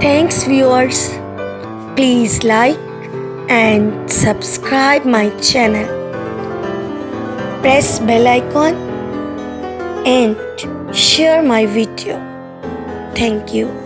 Thanks viewers, please like and subscribe my channel. Press bell icon and share my video. Thank you.